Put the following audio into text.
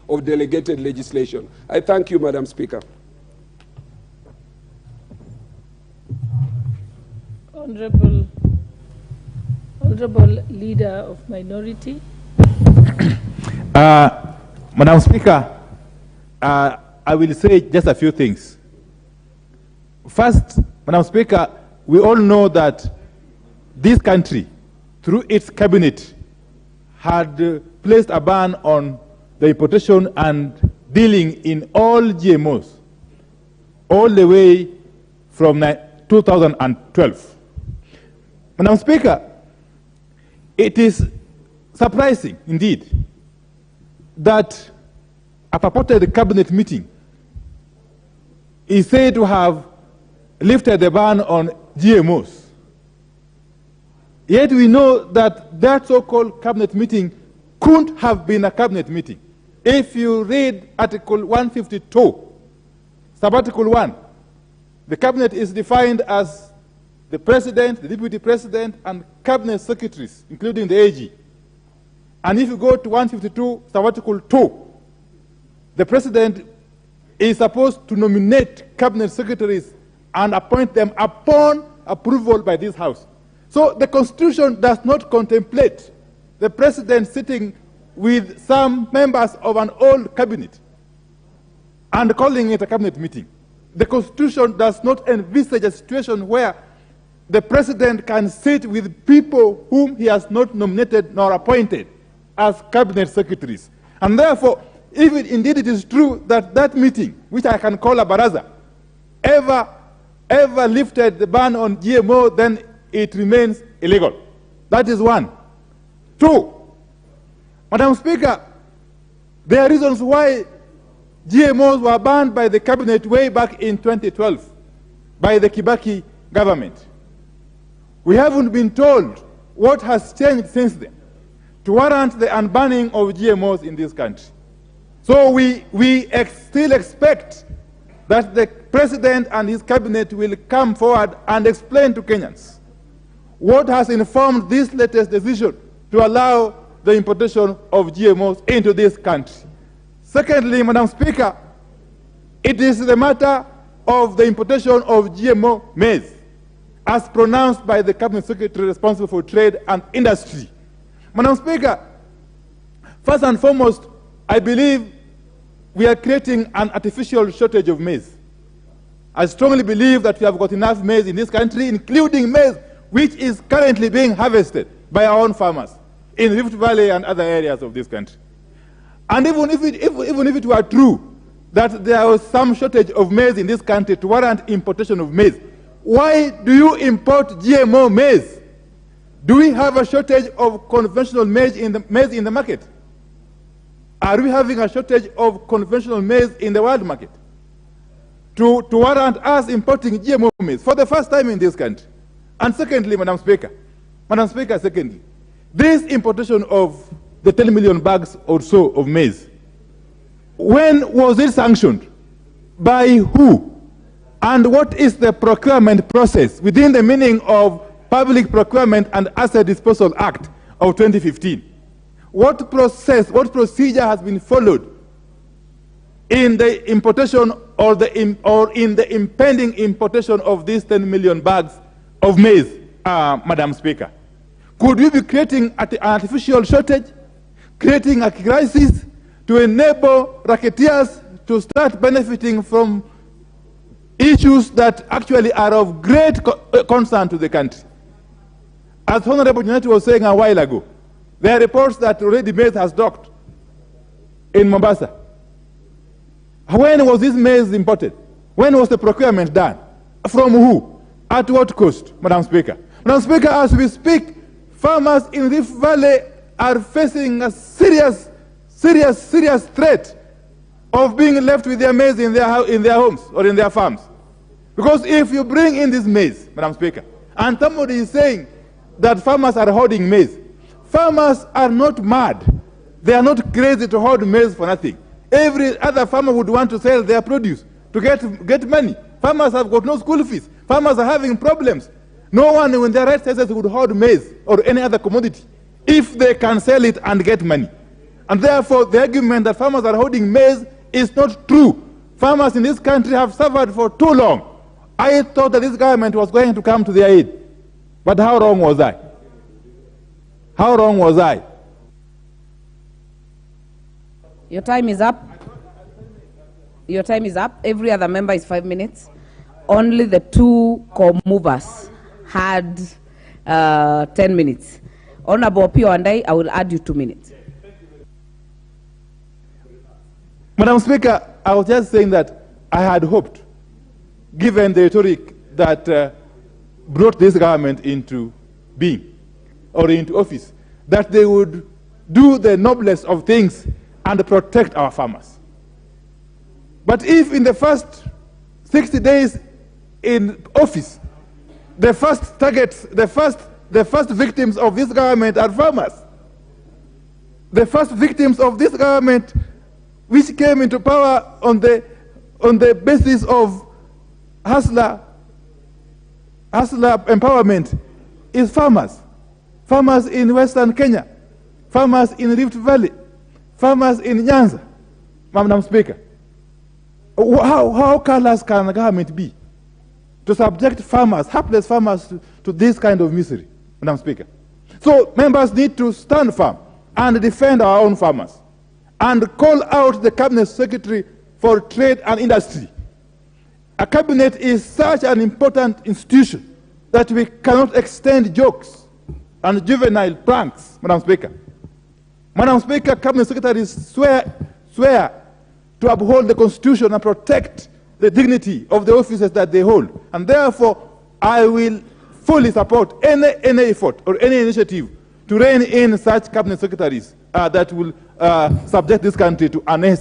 of delegated legislation. I thank you, Madam Speaker. Honorable Leader of Minority. Madam Speaker, I will say just a few things. First, Madam Speaker, we all know that this country, through its cabinet, had placed a ban on the importation and dealing in all GMOs, all the way from 2012. Madam Speaker, it is surprising indeed that a purported cabinet meeting is said to have lifted the ban on GMOs. Yet we know that that so-called cabinet meeting couldn't have been a cabinet meeting. If you read Article 152, Sub-Article 1, the cabinet is defined as the president, the deputy president, and cabinet secretaries, including the AG. And if you go to 152, Sub-Article 2, the president is supposed to nominate cabinet secretaries and appoint them upon approval by this House. So the Constitution does not contemplate the president sitting with some members of an old cabinet and calling it a cabinet meeting. The Constitution does not envisage a situation where the president can sit with people whom he has not nominated nor appointed as cabinet secretaries. And therefore, if indeed it is true that that meeting, which I can call a baraza, ever lifted the ban on GMO, then it remains illegal. That is one. Two, Madam Speaker, there are reasons why GMOs were banned by the cabinet way back in 2012 by the Kibaki government. We haven't been told what has changed since then to warrant the unbanning of GMOs in this country. So we still expect that the president and his cabinet will come forward and explain to Kenyans what has informed this latest decision to allow the importation of GMOs into this country. Secondly, Madam Speaker, it is the matter of the importation of GMO maize, as pronounced by the Cabinet Secretary responsible for trade and industry. Madam Speaker, first and foremost, I believe we are creating an artificial shortage of maize. I strongly believe that we have got enough maize in this country, including maize which is currently being harvested by our own farmers in Rift Valley and other areas of this country. And even if it were true that there was some shortage of maize in this country to warrant importation of maize, why do you import GMO maize? Do we have a shortage of conventional maize in the market? Are we having a shortage of conventional maize in the world market to warrant us importing GMO maize for the first time in this country? And secondly, Madam Speaker, secondly, this importation of the 10 million bags or so of maize, when was it sanctioned? By who? And what is the procurement process within the meaning of Public Procurement and Asset Disposal Act of 2015? What procedure has been followed in the importation or in the impending importation of these 10 million bags of maize, Madam Speaker? Could we be creating an artificial shortage, creating a crisis to enable racketeers to start benefiting from issues that actually are of great concern to the country? As Honorable Janet was saying a while ago, there are reports that already maize has docked in Mombasa. When was this maize imported? When was the procurement done? From who? At what cost, Madam Speaker? Madam Speaker, as we speak, farmers in Rift Valley are facing a serious threat of being left with their maize in their homes or in their farms. Because if you bring in this maize, Madam Speaker, and somebody is saying that farmers are hoarding maize, farmers are not mad. They are not crazy to hoard maize for nothing. Every other farmer would want to sell their produce to get money. Farmers have got no school fees. Farmers are having problems. No one in their right senses would hoard maize or any other commodity if they can sell it and get money. And therefore, the argument that farmers are holding maize is not true. Farmers in this country have suffered for too long. I thought that this government was going to come to their aid. But how wrong was I? How wrong was I? Your time is up. Your time is up. Every other member is 5 minutes. Only the two co-movers had 10 minutes. Honorable Opiyo Wandayi, I will add you 2 minutes. Madam Speaker, I was just saying that I had hoped, given the rhetoric that brought this government into being or into office, that they would do the noblest of things and protect our farmers. But if in the first 60 days in office, the first targets, the first victims of this government are farmers, the first victims of this government, which came into power on the basis of hustler empowerment, is farmers. Farmers in Western Kenya, farmers in Rift Valley, farmers in Nyanza. Madam Speaker, how callous can the government be to subject farmers, hapless farmers, to this kind of misery, Madam Speaker? So members need to stand firm and defend our own farmers and call out the Cabinet Secretary for Trade and Industry. A cabinet is such an important institution that we cannot extend jokes and juvenile pranks, Madam Speaker. Madam Speaker, Cabinet Secretaries swear to uphold the Constitution and protect the dignity of the offices that they hold. And therefore, I will fully support any effort or any initiative to rein in such Cabinet Secretaries that will subject this country to unnecessary